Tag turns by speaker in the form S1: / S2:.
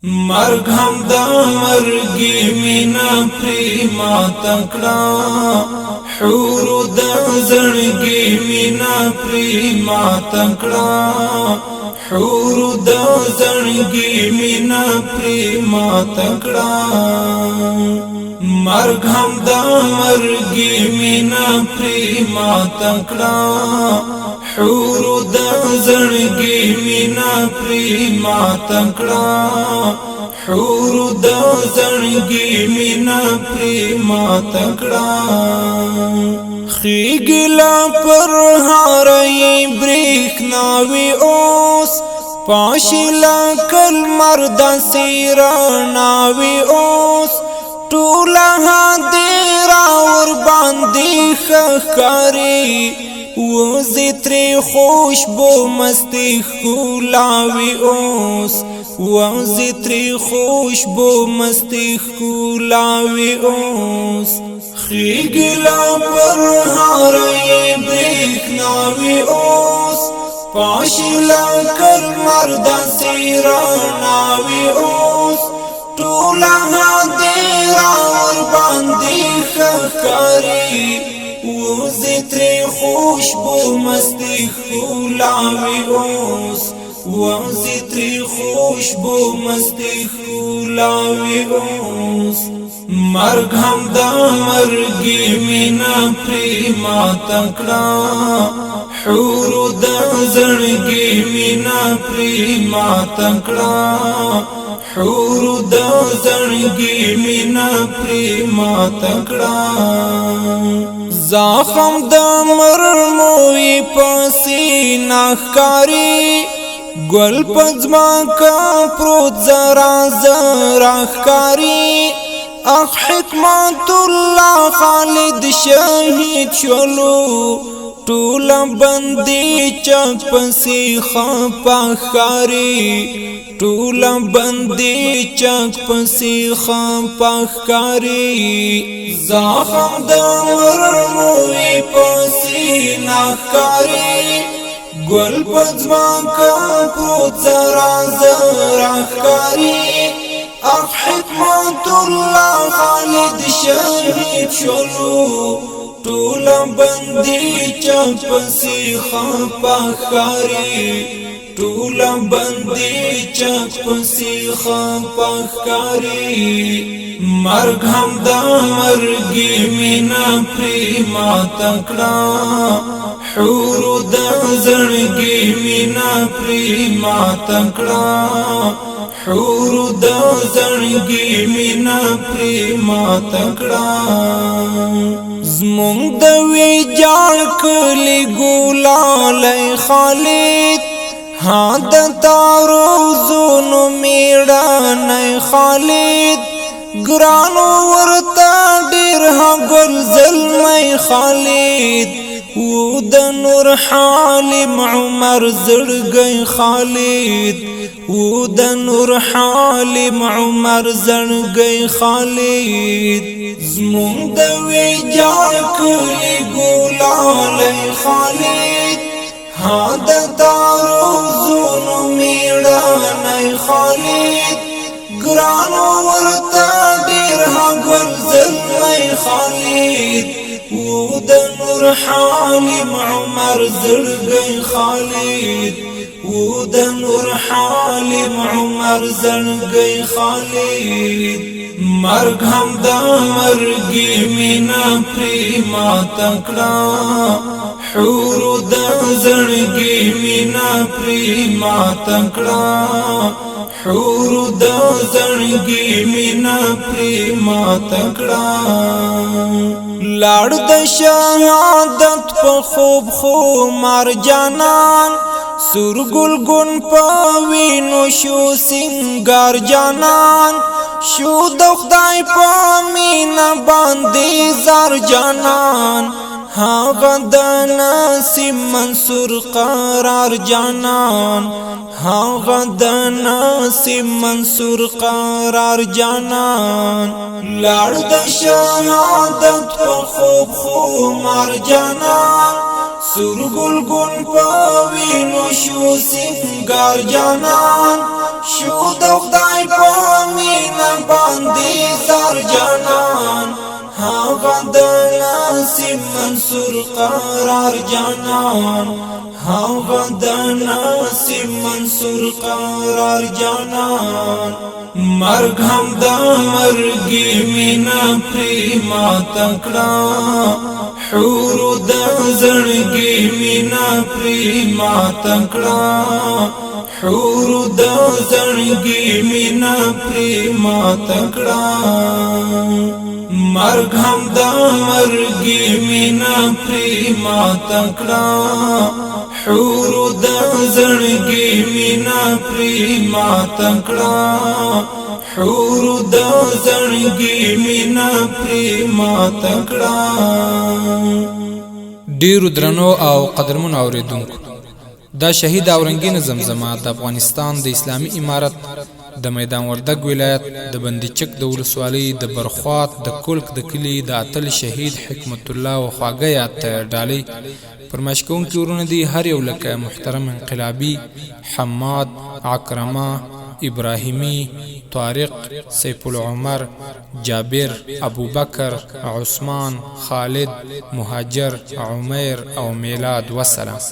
S1: مرگ هم دا مرگی مینا پریما تکڑا حورو دا زنگی مینا پریما تکڑا حورو دا زنگی مینا پریما تکڑا مرگ هم دا مرگی مینا پریما تکڑا حورو دا زنگی مینا پریما تکڑا حورو دا زنگی مینا پریما تکڑا خیگلا پر ہارئی بریخناوی اوس پاشلا کل مرد سیراناوی اوس ټوله دیرا ور باندې خخکاری وزی تری خوشبو مستی خولاوی اوس وزی تری خوشبو مستی خولاوی اوس خیگلا پر ہارئی بریخناوی اوس پاشلا کل مرد سیراناوی اوس ټوله دیرا ور باندې خخکاری وزی تری خوشبو مستی خولاوی اوس وزی تری خوشبو مستی خولاوی اوس مرگ هم دا مرگی مینا پریما تکڑا حورو دا زنگی مینا پریما تکڑا حورو دا زنگی مینا پریما تکڑا زخم دا مرموی پسی نخکاری گل پزما کا پروت زرا زرخکاری اخ حکمت اللہ خالد شہید شلو ټوله بندی چک پسی خپا خاری ټوله بندی چک پسی خپا خاری زخم د مرموی پسی نخکاری گل پزما کا پروت زرا زرخکاری اخ حکمت اللہ خالد شہید شلو ټوله بندی چک پسی خپا خاری ټوله بندی چک پسی خپا خاری مرگ هم دا مرگی مینا پریما تکڑا حورو دا زنگی مینا پریما تکڑا حورو دا زنگی مینا پریما تکڑا زمونږ د ویجاړ کلی ګلالی خالد ها د تارو زونو میړنی خالد ګرانو ورته ډېر ها ګل زلمی خالد و د نور حالم عمر زړګی خالد و د نور حالم عمر زړګی خالد زمونږ د ویجاړ کلی ګلالی خالد ها د تارو زونو میړنی خالد ګرانو ورته ډېر ها ګل زلمی خالد و د نور حالم عمر زړګی خالد و د نور حالم عمر زړګی خالد مرگ هم دا مرگی مینا پریما تکڑا حورو دا زنگی مینا پریما تکڑا حورو دا زنگی مینا پریما تکڑا لاړ د شهادت په خوب خو مار جانان سور گلگون پا وینو شو سنگار جانان شو د خدای پا مینا باندې زار جانان هاغه د نسیم منصور قرار جانان هاغه د نسیم منصور قرار جانان لاړ د شهادت په خوب خو مار جانان سور گلگون پا وینو شو سنگار جانان شو د خدای پا ناصب منصور قرار جانان هاغه د ناصب منصور قرار جانان مرگ هم د مرگی مینا پری ما تکڑا حور د زړګي مینا پری ما تکڑا حور د زړګي مینا پری ما تکڑا مرگ هم د مرګي مینا پری ما تکڑا حور د زړګي مینا پری ما تکڑا حور د زړګي مینا پری ما تکڑا.
S2: ډیرو درنو او قدرمنو اوریدونکو، دا شهید اورنګین زمزمه د افغانستان د اسلامي امارت د میدان وردګ ولایت د بندي چک د ولسوالۍ د برخوات د کلک د کلی د اتل شهید حکمت الله او خواږه یاد ډالۍ فرمایش کوونکي ورونه دي هر یو لکه محترم انقلابي، حماد، عکرمه، ابراهیمی، طارق، سیف العمر، جابر، ابوبکر، عثمان، خالد، مهاجر، عمیر او میلاد وسلام.